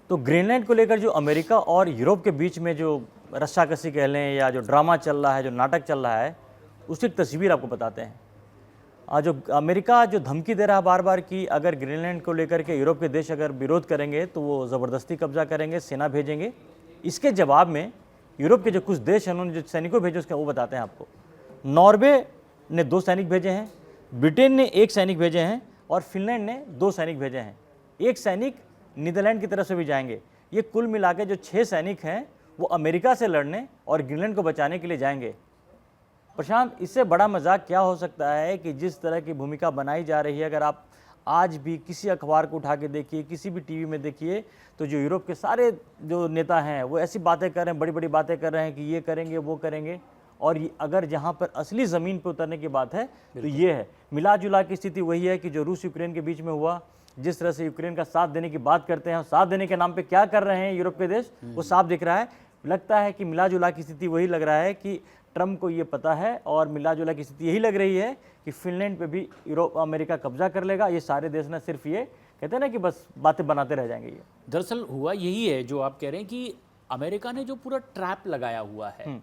तो ग्रीनलैंड को लेकर जो अमेरिका और यूरोप के बीच में जो रस्साकसी कह लें या जो ड्रामा चल रहा है, जो नाटक चल रहा है, उसकी एक तस्वीर आपको बताते हैं। जो अमेरिका जो धमकी दे रहा है बार बार कि अगर ग्रीनलैंड को लेकर के यूरोप के देश अगर विरोध करेंगे तो वो ज़बरदस्ती कब्जा करेंगे, सेना भेजेंगे। इसके जवाब में यूरोप के जो कुछ देश हैं उन्होंने जो सैनिकों भेजे उसका वो बताते हैं आपको। नॉर्वे ने 2 सैनिक भेजे हैं, ब्रिटेन ने 1 सैनिक भेजे हैं और फिनलैंड ने 2 सैनिक भेजे हैं। 1 सैनिक नीदरलैंड की तरफ से भी जाएंगे। ये कुल मिला के जो 6 सैनिक हैं वो अमेरिका से लड़ने और ग्रीनलैंड को बचाने के लिए जाएंगे। प्रशांत, इससे बड़ा मजाक क्या हो सकता है कि जिस तरह की भूमिका बनाई जा रही है, अगर आप आज भी किसी अखबार को उठा के देखिए, किसी भी टीवी में देखिए, तो जो यूरोप के सारे जो नेता हैं वो ऐसी बातें कर रहे हैं, बड़ी बड़ी बातें कर रहे हैं कि ये करेंगे वो करेंगे। और अगर जहाँ पर असली ज़मीन पर उतरने की बात है तो ये है। मिला जुला की स्थिति वही है कि जो रूस यूक्रेन के बीच में हुआ, जिस तरह से यूक्रेन का साथ देने की बात करते हैं और साथ देने के नाम पे क्या कर रहे हैं यूरोप के देश, वो साफ दिख रहा है। लगता है कि मिला जुला की स्थिति वही लग रहा है कि ट्रंप को ये पता है और मिला जुला की स्थिति यही लग रही है कि फिनलैंड पे भी यूरोप अमेरिका कब्जा कर लेगा। ये सारे देश ना सिर्फ ये कहते हैं ना कि बस बातें बनाते रह जाएंगे। ये दरअसल हुआ यही है जो आप कह रहे हैं कि अमेरिका ने जो पूरा ट्रैप लगाया हुआ है,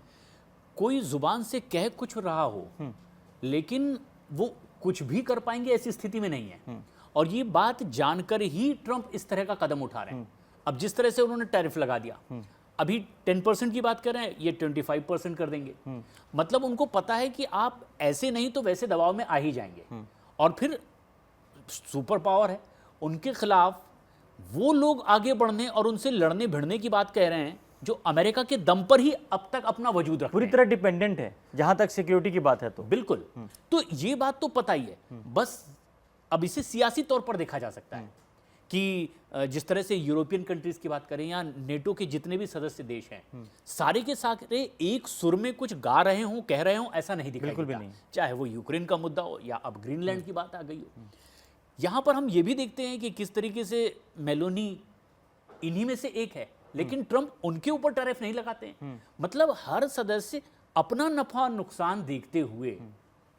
कोई जुबान से कह कुछ रहा हो लेकिन वो कुछ भी कर पाएंगे ऐसी स्थिति में नहीं है। और ये बात जानकर ही ट्रंप इस तरह का कदम उठा रहे हैं। अब जिस तरह से उन्होंने टैरिफ लगा दिया, अभी 10% की बात कर रहे हैं, ये 25% कर देंगे। मतलब उनको पता है कि आप ऐसे नहीं तो वैसे दबाव में आ ही जाएंगे। और फिर सुपर पावर है, उनके खिलाफ वो लोग आगे बढ़ने और उनसे लड़ने भिड़ने की बात कह रहे हैं जो अमेरिका के दम पर ही अब तक अपना वजूद रखते पूरी तरह डिपेंडेंट है जहां तक सिक्योरिटी की बात है। तो बिल्कुल, तो ये बात तो पता ही है। बस अब इसे सियासी तौर पर देखा जा सकता है कि जिस तरह से यूरोपियन कंट्रीज की बात करें या नेटो के जितने भी सदस्य देश हैं, सारे के सारे एक सुर में कुछ गा रहे हों, कह रहे हों, ऐसा नहीं दिखाई बिल्कुल भी देता। नहीं। चाहे वो यूक्रेन का मुद्दा हो या अब ग्रीनलैंड की बात आ गई हो। यहां पर हम ये भी देखते हैं कि किस तरीके से मेलोनी इन्हीं में से एक है, लेकिन ट्रंप उनके ऊपर टैरिफ नहीं लगाते हैं। मतलब हर सदस्य अपना नफा नुकसान देखते हुए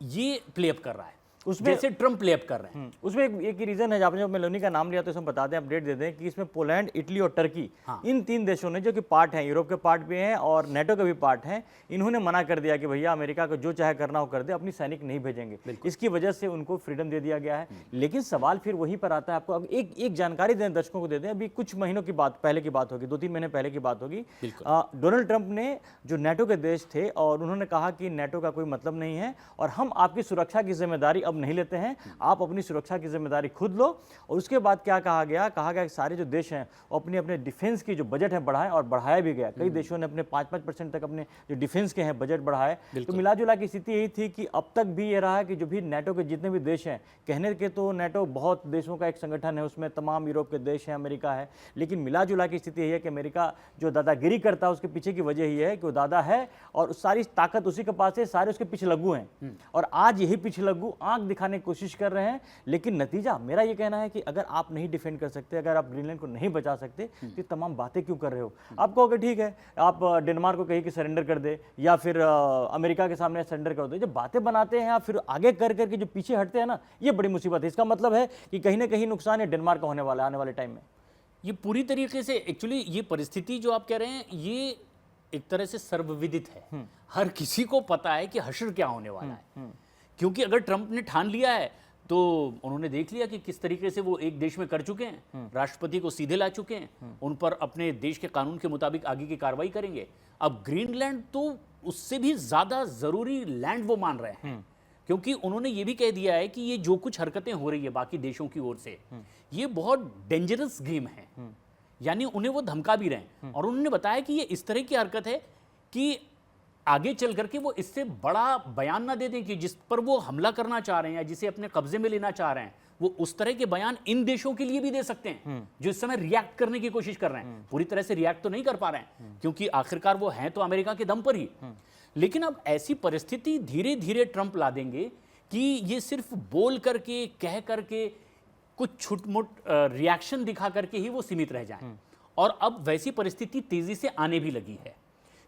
ये प्ले अप कर रहा है, उसमें जैसे ट्रंप प्ले अप कर रहे हैं। उसमें एक ही रीजन है, आपने जो मेलोनी का नाम लिया तो इसमें बता दें, अपडेट दे दें कि इसमें पोलैंड, इटली और टर्की, इन 3 देशों ने, जो कि पार्ट हैं, यूरोप के पार्ट भी हैं और नेटो के भी पार्ट हैं, इन्होंने मना कर दिया कि भैया अमेरिका को जो चाहे करना हो कर दे, अपनी सैनिक नहीं भेजेंगे। इसकी वजह से उनको फ्रीडम दे दिया गया है। लेकिन सवाल फिर वहीं पर आता है। आपको अब एक जानकारी दें, दर्शकों को दे दें। अभी कुछ महीनों की बात पहले की बात होगी, 2-3 महीने पहले की बात होगी। डोनाल्ड ट्रंप ने जो नेटो के देश थे और उन्होंने कहा कि नेटो का कोई मतलब नहीं है और हम आपकी सुरक्षा की जिम्मेदारी अब नहीं लेते हैं, आप अपनी सुरक्षा की जिम्मेदारी खुद लो। और उसके बाद क्या कहा गया कि सारे जो देश हैं वो अपने अपने डिफेंस की जो बजट है बढ़ाए, और बढ़ाया भी गया। कई देशों ने अपने 5-5% तक अपने जो डिफेंस के हैं बजट बढ़ाए। तो मिला जुला की स्थिति यही थी कि अब तक भी ये रहा कि जो भी नेटो के जितने भी देश हैं, कहने के तो नेटो बहुत देशों का एक संगठन है, उसमें तमाम यूरोप के देश हैं, अमेरिका है, लेकिन मिला जुला की स्थिति यही है कि अमेरिका जो दादागिरी करता है उसके पीछे की वजह यही है कि वो दादा है और सारी ताकत उसी के पास है, सारे उसके पीछे लग्गू हैं। और आज यही पीछे लग्गू आंख दिखाने की कोशिश कर रहे हैं। लेकिन नतीजा मेरा ये कहना है कि अगर आप नहीं डिफेंड कर सकते, अगर आप ग्रीनलैंड को नहीं बचा सकते, तो ये तमाम बातें क्यों कर रहे हो? आप कहोगे ठीक है, आप डेनमार्क को कहिए कि सरेंडर कर दे या फिर अमेरिका के सामने सरेंडर कर दो। जब बातें बनाते हैं आप फिर आगे कर करके जो पीछे हटते हैं ना, ये बड़ी मुसीबत है। इसका मतलब है कि कहीं ना कहीं नुकसान है डेनमार्क का होने वाला है आने वाले टाइम में। ये पूरी तरीके से एक्चुअली ये परिस्थिति जो आप कह रहे हैं ये एक तरह से सर्वविदित है। हर किसी को पता है कि हश्र क्या होने वाला है। क्योंकि अगर ट्रंप ने ठान लिया है तो उन्होंने देख लिया कि किस तरीके से वो एक देश में कर चुके हैं, राष्ट्रपति को सीधे ला चुके हैं, उन पर अपने देश के कानून के मुताबिक आगे की कार्रवाई करेंगे। अब ग्रीनलैंड तो उससे भी ज्यादा जरूरी लैंड वो मान रहे हैं, क्योंकि उन्होंने ये भी कह दिया है कि ये जो कुछ हरकतें हो रही है बाकी देशों की ओर से, ये बहुत डेंजरस गेम है। यानी उन्हें वो धमका भी रहे हैं और उन्होंने बताया कि ये इस तरह की हरकत है कि आगे चल करके वो इससे बड़ा बयान ना दे दें कि जिस पर वो हमला करना चाह रहे हैं या जिसे अपने कब्जे में लेना चाह रहे हैं, वो उस तरह के बयान इन देशों के लिए भी दे सकते हैं जो इस समय रिएक्ट करने की कोशिश कर रहे हैं। पूरी तरह से रिएक्ट तो नहीं कर पा रहे हैं क्योंकि आखिरकार वो हैं तो अमेरिका के दम पर ही। लेकिन अब ऐसी परिस्थिति धीरे धीरे ट्रंप ला देंगे कि ये सिर्फ बोल करके, कह करके, कुछ छुटमुट रिएक्शन दिखा करके ही वो सीमित रह जाएं। और अब वैसी परिस्थिति तेजी से आने भी लगी है,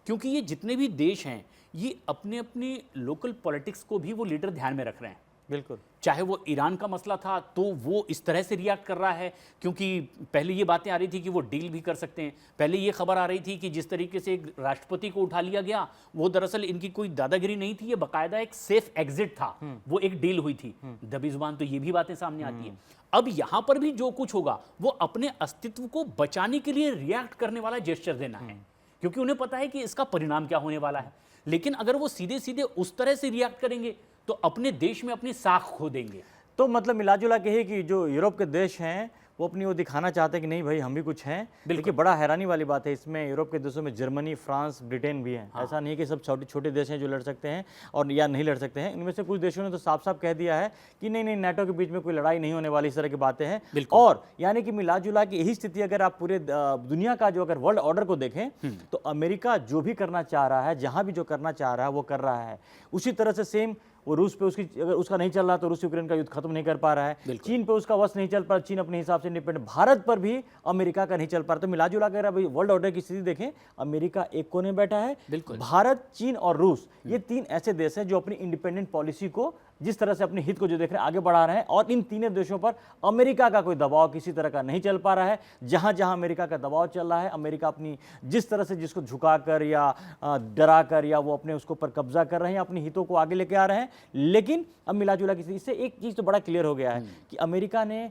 क्योंकि ये जितने भी देश हैं ये अपने अपने लोकल पॉलिटिक्स को भी वो लीडर ध्यान में रख रहे हैं बिल्कुल। चाहे वो ईरान का मसला था तो वो इस तरह से रिएक्ट कर रहा है, क्योंकि पहले ये बातें आ रही थी कि वो डील भी कर सकते हैं। पहले ये खबर आ रही थी कि जिस तरीके से एक राष्ट्रपति को उठा लिया गया, वो दरअसल इनकी कोई दादागिरी नहीं थी, ये बाकायदा एक सेफ एग्जिट था, वो एक डील हुई थी। दबी जुबान तो ये भी बातें सामने आती है। अब यहां पर भी जो कुछ होगा वो अपने अस्तित्व को बचाने के लिए रिएक्ट करने वाला जेस्चर देना है, क्योंकि उन्हें पता है कि इसका परिणाम क्या होने वाला है। लेकिन अगर वो सीधे सीधे उस तरह से रिएक्ट करेंगे तो अपने देश में अपनी साख खो देंगे। तो मतलब मिला जुला के ही कि जो यूरोप के देश हैं वो अपनी वो दिखाना चाहते हैं कि नहीं भाई हम भी कुछ हैं। देखिए बड़ा हैरानी वाली बात है इसमें, यूरोप के देशों में जर्मनी, फ्रांस, ब्रिटेन भी हैं। ऐसा नहीं है कि सब छोटे छोटे देश हैं जो लड़ सकते हैं और या नहीं लड़ सकते हैं। इनमें से कुछ देशों ने तो साफ साफ कह दिया है कि नहीं नहीं, नाटो के बीच में कोई लड़ाई नहीं होने वाली, इस तरह की बातें हैं। और यानी कि मिला जुला की यही स्थिति अगर आप पूरे दुनिया का जो अगर वर्ल्ड ऑर्डर को देखें तो अमेरिका जो भी करना चाह रहा है, जहां भी जो करना चाह रहा है वो कर रहा है। उसी तरह से सेम वो रूस पे अगर उसका नहीं चल रहा तो रूस यूक्रेन का युद्ध खत्म नहीं कर पा रहा है। चीन पे उसका वश नहीं चल पा रहा, चीन अपने हिसाब से इंडिपेंडेंट। भारत पर भी अमेरिका का नहीं चल पा रहा। तो मिला जुला कर अभी वर्ल्ड ऑर्डर की स्थिति देखें, अमेरिका एक कोने बैठा है, भारत, चीन और रूस, ये तीन ऐसे देश हैं जो अपनी इंडिपेंडेंट पॉलिसी को जिस तरह से अपने हित को जो देख रहे हैं आगे बढ़ा रहे हैं। और इन तीनों देशों पर अमेरिका का कोई दबाव किसी तरह का नहीं चल पा रहा है। जहां जहां अमेरिका का दबाव चल रहा है, अमेरिका अपनी जिस तरह से जिसको झुकाकर या डराकर या वो अपने उसके ऊपर कब्जा कर रहे हैं, अपने हितों को आगे लेके आ रहे हैं। लेकिन अब मिला जुला की इससे एक चीज तो बड़ा क्लियर हो गया है कि अमेरिका ने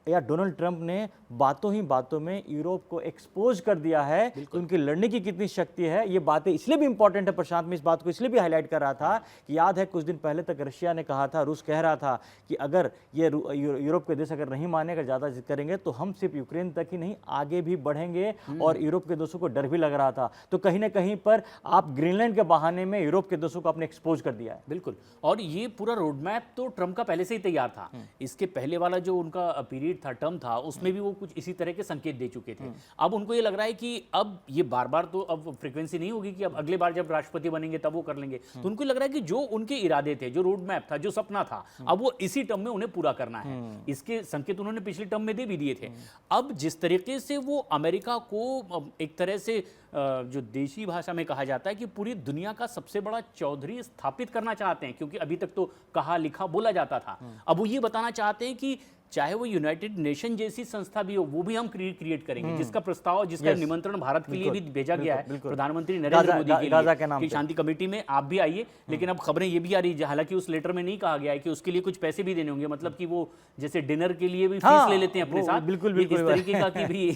या डोनाल्ड ट्रंप ने बातों ही बातों में यूरोप को एक्सपोज कर दिया है कि उनकी लड़ने की कितनी शक्ति है। ये बातें इसलिए भी इंपॉर्टेंट है, प्रशांत में इस बात को इसलिए भी हाईलाइट कर रहा था कि याद है कुछ दिन पहले तक रशिया ने कहा था, रूस कह रहा था कि अगर ये यूरोप के देश अगर नहीं माने, अगर ज़्यादा जिद करेंगे तो हम सिर्फ यूक्रेन तक ही नहीं आगे भी बढ़ेंगे। और यूरोप के देशों को डर भी लग रहा था। तो कहीं ना कहीं पर आप ग्रीनलैंड के बहाने में यूरोप के देशों को आपने एक्सपोज कर दिया है। बिल्कुल। और ये पूरा रोड मैप तो ट्रंप का पहले से ही तैयार था। इसके पहले वाला जो उनका पीरियड था, टर्म था, उसमें भी वो कुछ इसी तरह के संकेत दे चुके थे। अब उनको ये लग रहा है कि अब ये बार बार तो अब फ्रीक्वेंसी नहीं होगी कि अब अगले बार जब राष्ट्रपति बनेंगे तब वो कर लेंगे। तो उनको लग रहा है कि जो उनके इरादे थे, जो रोड मैप था, जो सपना था, अब वो इसी टर्म में उन्हें पूरा करना है। इसके संकेत उन्होंने पिछले टर्म में दे भी दिए थे। अब जिस तरीके से वो अमेरिका को एक तरह से जो देशी भाषा में कहा जाता है कि पूरी दुनिया का सबसे बड़ा चौधरी स्थापित करना चाहते हैं, क्योंकि अभी तक तो कहा लिखा बोला जाता था। अब वो ये बताना चाहते हैं कि चाहे वो यूनाइटेड नेशन जैसी संस्था भी हो, वो भी हम क्रिएट करेंगे, जिसका प्रस्ताव, जिसका निमंत्रण भारत के लिए भी भेजा गया है प्रधानमंत्री नरेंद्र मोदी के लिए कि शांति कमेटी में आप भी आइए। लेकिन अब खबरें ये भी आ रही है, हालांकि उस लेटर में नहीं कहा गया है कि उसके लिए कुछ पैसे भी देने होंगे, मतलब कि वो जैसे डिनर के लिए भी फीस ले लेते हैं अपने साथ, बिल्कुल इस तरीके का कि भी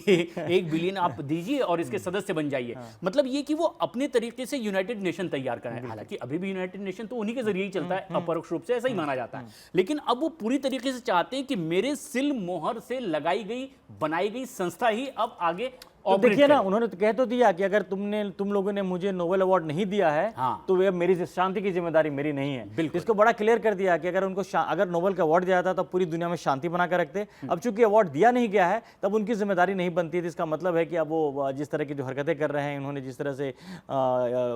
1 बिलियन आप दीजिए और इसके सदस्य बन जाइए। मतलब ये कि वो अपने तरीके से यूनाइटेड नेशन तैयार करें। हालांकि अभी भी यूनाइटेड नेशन तो उन्हीं के जरिए ही चलता है, अपरोक्ष रूप से ऐसा ही माना जाता है। लेकिन अब वो पूरी तरीके से चाहते हैं कि मेरे सिल मोहर से लगाई गई, बनाई गई संस्था ही अब आगे तो देखिए ना, उन्होंने तो कह तो दिया कि अगर तुम लोगों ने मुझे नोबेल अवार्ड नहीं दिया है तो वे मेरी शांति की जिम्मेदारी मेरी नहीं है। इसको बड़ा क्लियर कर दिया कि अगर उनको अगर नोबेल का अवार्ड दिया जाता तो पूरी दुनिया में शांति बनाकर रखते। अब चूंकि अवार्ड दिया नहीं गया है तब उनकी जिम्मेदारी नहीं बनती है। इसका मतलब है कि अब वो जिस तरह की जो हरकतें कर रहे हैं, उन्होंने जिस तरह से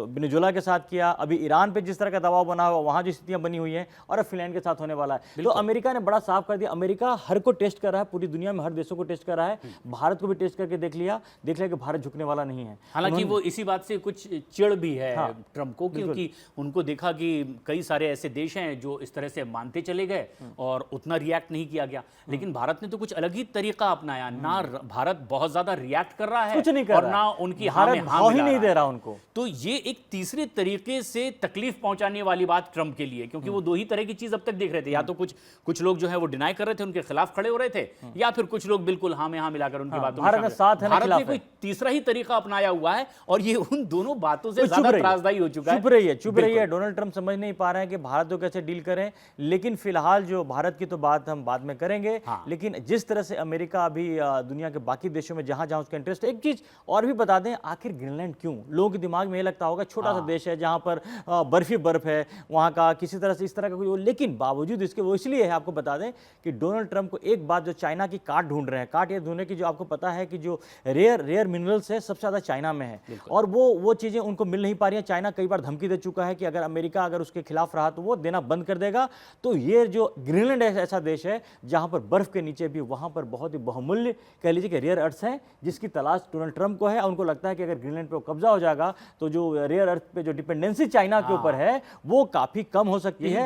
वेनेजुएला के साथ किया, अभी ईरान पे जिस तरह का दबाव बना हुआ, वहां जो स्थितियां बनी हुई है, और अब फिनलैंड के साथ होने वाला है। तो अमेरिका ने बड़ा साफ कर दिया, अमेरिका हर को टेस्ट कर रहा है, पूरी दुनिया में हर देशों को टेस्ट कर रहा है। भारत को भी टेस्ट करके देख लिया कि भारत वाला नहीं है। हालांकि वो इसी बात से कुछ चिढ़ भी है ट्रंप को, क्योंकि उनको देखा कि कई सारे ऐसे देश हैं जो इस तरह से मानते चले गए और उतना रिएक्ट नहीं किया गया। लेकिन भारत ने तो कुछ अलग ही तरीका अपनाया ना। भारत बहुत ज्यादा रिएक्ट कर रहा है, कुछ नहीं कर और ना उनकी हाँ में हाँ ही नहीं दे रहा उनको। तो ये एक तीसरे तरीके से तकलीफ पहुंचाने वाली बात ट्रंप के लिए, क्योंकि वो दो ही तरह की चीज अब तक देख रहे थे। या तो कुछ लोग जो है वो डिनाई कर रहे थे, उनके खिलाफ खड़े हो रहे थे, या फिर कुछ लोग बिल्कुल हाँ में हाँ मिलाकर उनकी बातों में। भारत ने कोई तीसरा ही तरीका अपनाया हुआ है और ये उन दोनों बातों से ज्यादा त्रासदायी हो चुका है। चुप रही है। डोनाल्ड ट्रंप समझ नहीं पा रहे हैं कि भारत को कैसे डील करें। लेकिन फिलहाल जो भारत की तो बात हम बाद में करेंगे। लेकिन जिस तरह से अमेरिका अभी दुनिया के बाकी देशों में जहां जहां उसका इंटरेस्ट है, एक चीज और भी बता दें, आखिर ग्रीनलैंड क्यों? लोगों के दिमाग में ये लगता होगा छोटा सा देश है जहां पर बर्फ ही बर्फ है, वहां का किसी तरह से इस तरह का कोई, लेकिन बावजूद इसके वो इसलिए है, आपको बता दें कि डोनाल्ड ट्रंप को एक बात जो चाइना की काट ढूंढ रहे हैं, काट ये ढूंढने की, जो आपको पता है कि जो रेयर रेयर मिनरल्स है सबसे ज़्यादा चाइना में है, और वो चीज़ें उनको मिल नहीं पा रही हैं। चाइना कई बार धमकी दे चुका है कि अगर अमेरिका अगर उसके खिलाफ रहा तो वो देना बंद कर देगा। तो ये जो ग्रीनलैंड ऐसा देश है जहाँ पर बर्फ के नीचे भी वहाँ पर बहुत ही बहुमूल्य कह लीजिए कि रेयर अर्थ्स हैं, जिसकी तलाश डोनाल्ड ट्रंप को है। उनको लगता है कि अगर ग्रीनलैंड पे कब्जा हो जाएगा तो जो रेयर अर्थ पे जो डिपेंडेंसी चाइना के ऊपर है वो काफ़ी कम हो सकती है।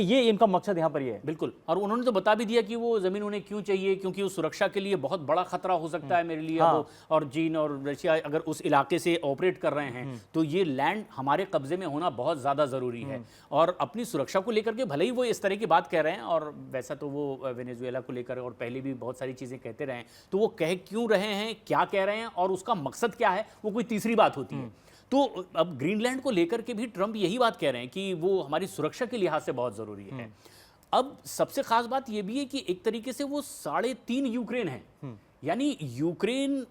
ये इनका मकसद यहाँ पर ये है। बिल्कुल, और उन्होंने तो बता भी दिया कि वो जमीन उन्हें क्यों चाहिए, क्योंकि उस सुरक्षा के लिए बहुत बड़ा खतरा हो सकता है मेरे लिए। हाँ। और चीन और रशिया अगर उस इलाके से ऑपरेट कर रहे हैं तो ये लैंड हमारे कब्जे में होना बहुत ज्यादा जरूरी है। और अपनी सुरक्षा को लेकर के भले ही वो इस तरह की बात कह रहे हैं, और वैसा तो वो वेनेजुएला को लेकर और पहले भी बहुत सारी चीजें कहते रहे हैं, तो वो कह क्यों रहे हैं, क्या कह रहे हैं और उसका मकसद क्या है, वो कोई तीसरी बात होती है। तो अब ग्रीनलैंड को लेकर के भी ट्रंप यही बात कह रहे हैं कि वो हमारी सुरक्षा के लिहाज से बहुत जरूरी है। अब सबसे खास बात यह भी है कि एक तरीके से वो 3.5 यूक्रेन है, यानी यूक्रेन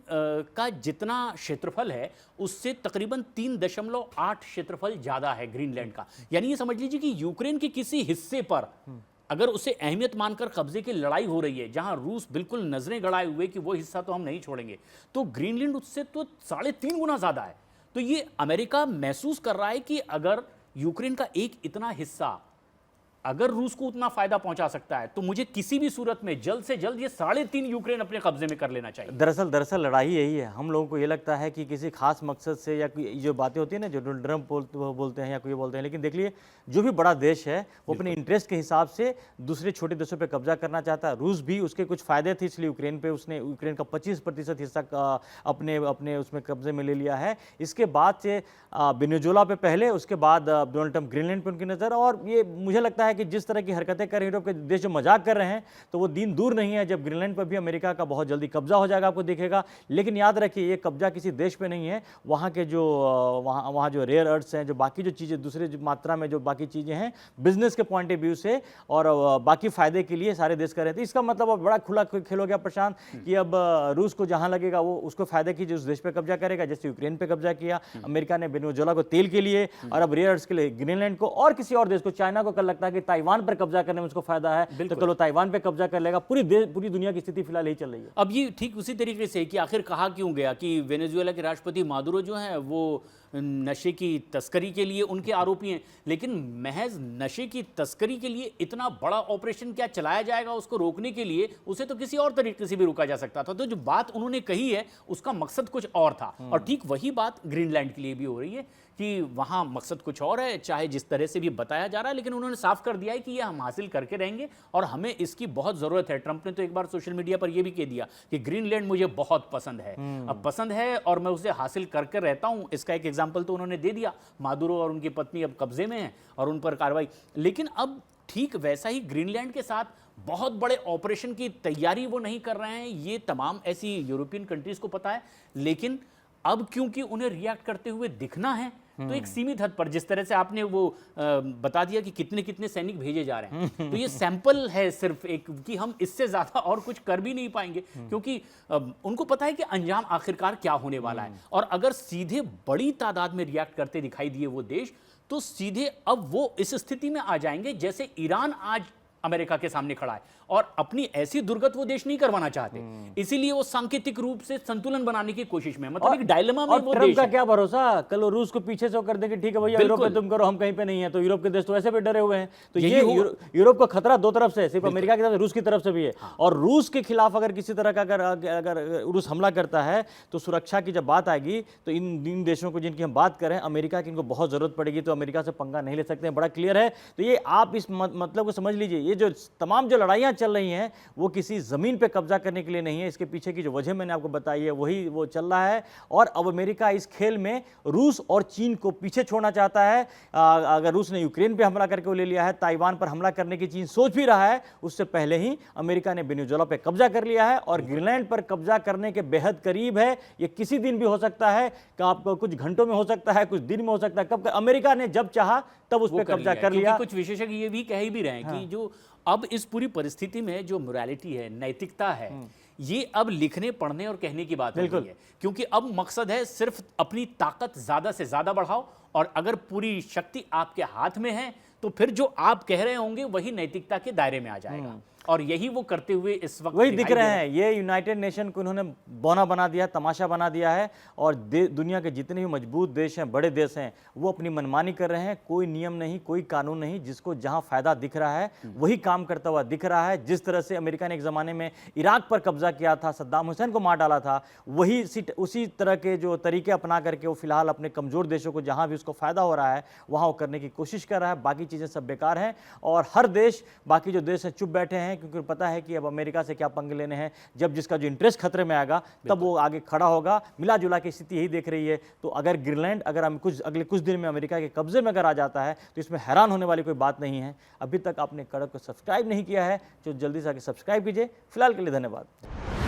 का जितना क्षेत्रफल है उससे तकरीबन 3.8 क्षेत्रफल ज्यादा है ग्रीनलैंड का। यानी ये समझ लीजिए कि यूक्रेन के किसी हिस्से पर अगर उसे अहमियत मानकर कब्जे की लड़ाई हो रही है, जहां रूस बिल्कुल नजरें गड़ाए हुए कि वो हिस्सा तो हम नहीं छोड़ेंगे, तो ग्रीनलैंड उससे तो 3.5 गुना ज्यादा है। तो ये अमेरिका महसूस कर रहा है कि अगर यूक्रेन का एक इतना हिस्सा अगर रूस को उतना फायदा पहुंचा सकता है तो मुझे किसी भी सूरत में जल्द से जल्द ये 3.5 यूक्रेन अपने कब्जे में कर लेना चाहिए। दरअसल लड़ाई यही है। हम लोगों को ये लगता है कि किसी खास मकसद से या जो बातें होती है ना, जो डोनाल्ड ट्रंप बोलते हैं या कोई बोलते हैं, लेकिन देख लिए जो भी बड़ा देश है वो अपने इंटरेस्ट के हिसाब से दूसरे छोटे देशों पर कब्जा करना चाहता है। रूस भी उसके कुछ फायदे थे, इसलिए यूक्रेन पे उसने यूक्रेन का 25% हिस्सा अपने उसमें कब्जे में ले लिया है। इसके बाद से वेनेजुएला पे पहले, उसके बाद डोनाल्ड ट्रंप ग्रीनलैंड पे उनकी नज़र। और ये मुझे लगता है कि जिस तरह की हरकतें कर यूरोप के देश जो मजाक कर रहे हैं, तो वो दिन दूर नहीं है जब ग्रीनलैंड पर भी अमेरिका का बहुत जल्दी कब्जा हो जाएगा, आपको दिखेगा। लेकिन याद रखिए ये कब्जा किसी देश पे नहीं है, वहाँ के जो वहाँ जो रेयर अर्थ्स हैं, जो बाकी जो चीज़ें दूसरे मात्रा में जो बाकी चीज़ें हैं बिजनेस के पॉइंट ऑफ व्यू से और बाकी फायदे के लिए सारे देश कर रहे थे। इसका मतलब अब बड़ा खुला खेल हो गया प्रशांत, कि अब रूस को जहाँ लगेगा वो उसको फायदे की उस देश पे कब्जा करेगा। जैसे यूक्रेन पे कब्जा किया अमेरिका ने वेनेजुएला को तेल के लिए, और अब रेयर अर्थ्स के लिए ग्रीनलैंड को, और किसी और देश को, चाइना को कल लगता है कि ताइवान पर कब्जा करने में उसको फायदा है, तो चलो ताइवान पे कब्जा कर लेगा। पूरी दुनिया की स्थिति फिलहाल यही चल रही है। अब ये ठीक उसी तरीके से कि आखिर कहा क्यों गया कि वेनेजुएला के राष्ट्रपति मादुरो जो हैं वो नशे की तस्करी के लिए उनके आरोपी हैं, लेकिन महज नशे की तस्करी के लिए इतना बड़ा ऑपरेशन क्या चलाया जाएगा उसको रोकने के लिए? उसे तो किसी और तरीके से भी रोका जा सकता था। तो जो बात उन्होंने कही है उसका मकसद कुछ और था, और ठीक वही बात ग्रीनलैंड के लिए भी हो रही है कि वहां मकसद कुछ और है, चाहे जिस तरह से भी बताया जा रहा है, लेकिन उन्होंने साफ कर दिया है कि ये हम हासिल करके रहेंगे और हमें इसकी बहुत जरूरत है। ट्रंप ने तो एक बार सोशल मीडिया पर यह भी कह दिया कि ग्रीनलैंड मुझे बहुत पसंद है, अब पसंद है और मैं उसे हासिल करके रहता हूं। इसका एक एग्जाम्पल तो उन्होंने दे दिया, मादुरो और उनकी पत्नी अब कब्जे में है और उन पर कार्रवाई। लेकिन अब ठीक वैसा ही ग्रीनलैंड के साथ बहुत बड़े ऑपरेशन की तैयारी वो नहीं कर रहे हैं, ये तमाम ऐसी यूरोपियन कंट्रीज को पता है। लेकिन अब क्योंकि उन्हें रिएक्ट करते हुए दिखना है, तो एक सीमित हद पर, जिस तरह से आपने वो बता दिया कि कितने कितने सैनिक भेजे जा रहे हैं, तो ये सैंपल है सिर्फ एक, कि हम इससे ज्यादा और कुछ कर भी नहीं पाएंगे, क्योंकि उनको पता है कि अंजाम आखिरकार क्या होने वाला है। और अगर सीधे बड़ी तादाद में रिएक्ट करते दिखाई दिए वो देश, तो सीधे अब वो इस स्थिति में आ जाएंगे जैसे ईरान आज अमेरिका के सामने खड़ा है, और अपनी ऐसी दुर्गत वो देश नहीं करवाना चाहते, इसीलिए वो सांकेतिक रूप से संतुलन बनाने की कोशिश में, मतलब एक डायलेमा में वो देश है। क्या भरोसा कल रूस को पीछे से कर देंगे, ठीक है भैया यूरोप पे तुम करो, हम कहीं पे नहीं है। तो यूरोप के देश तो ऐसे भी डरे हुए हैं। तो ये यूरोप का खतरा दो तरफ से, सिर्फ अमेरिका की तरफ से, रूस की तरफ से भी है। और रूस के खिलाफ अगर किसी तरह का अगर रूस हमला करता है तो सुरक्षा की जब बात आएगी तो इन देशों को जिनकी हम बात करें, अमेरिका की इनको बहुत जरूरत पड़ेगी, तो अमेरिका से पंगा नहीं ले सकते हैं, बड़ा क्लियर है। तो ये आप इस मतलब को समझ लीजिए, ये जो तमाम जो लड़ाइयां चल रही हैं वो किसी जमीन पे कब्जा करने के लिए नहीं है। इसके पीछे की जो वजह मैंने आपको बताई है वही वो चल रहा है। और अब अमेरिका इस खेल में रूस और चीन को पीछे छोड़ना चाहता है। अगर रूस ने यूक्रेन पे हमला करके वो ले लिया है, ताइवान पर हमला करने की चीन सोच भी रहा है, उससे पहले ही अमेरिका ने वेनेजुएला पे कब्जा कर लिया है और ग्रीनलैंड पर कब्जा करने के बेहद करीब है। ये किसी दिन भी हो सकता है, कि आपको कुछ घंटों में हो सकता है, कुछ दिन में हो सकता है। कब अमेरिका ने जब चाहा तब उस पर कब्जा कर लिया। कुछ विशेषज्ञ ये भी कह भी रहे हैं कि जो अब इस पूरी परिस्थिति में जो मोरालिटी है, नैतिकता है, ये अब लिखने पढ़ने और कहने की बात हो गई है, क्योंकि अब मकसद है सिर्फ अपनी ताकत ज्यादा से ज्यादा बढ़ाओ, और अगर पूरी शक्ति आपके हाथ में है तो फिर जो आप कह रहे होंगे वही नैतिकता के दायरे में आ जाएगा। और यही वो करते हुए इस वक्त वही दिख दिखाई दे रहे हैं। ये यूनाइटेड नेशन को इन्होंने बौना बना दिया, तमाशा बना दिया है। और दुनिया के जितने भी मजबूत देश हैं, बड़े देश हैं, वो अपनी मनमानी कर रहे हैं। कोई नियम नहीं, कोई कानून नहीं, जिसको जहां फायदा दिख रहा है वही काम करता हुआ दिख रहा है। जिस तरह से अमेरिका ने एक ज़माने में इराक पर कब्जा किया था, सद्दाम हुसैन को मार डाला था, वही उसी तरह के जो तरीके अपना करके वो फिलहाल अपने कमज़ोर देशों को जहां भी उसको फ़ायदा हो रहा है वहां वो करने की कोशिश कर रहा है। बाकी चीज़ें सब बेकार हैं और हर देश, बाकी जो देश हैं, चुप बैठे हैं, क्योंकि पता है कि अब अमेरिका से क्या पंगे लेने हैं। जब जिसका जो इंटरेस्ट खतरे में आएगा तब वो आगे खड़ा होगा। मिला जुला की स्थिति यही देख रही है। तो अगर ग्रीनलैंड अगर हम अगले कुछ दिन में अमेरिका के कब्जे में अगर आ जाता है तो इसमें हैरान होने वाली कोई बात नहीं है। अभी तक आपने कड़क को सब्सक्राइब नहीं किया है तो जल्दी से आके सब्सक्राइब कीजिए। फिलहाल के लिए धन्यवाद।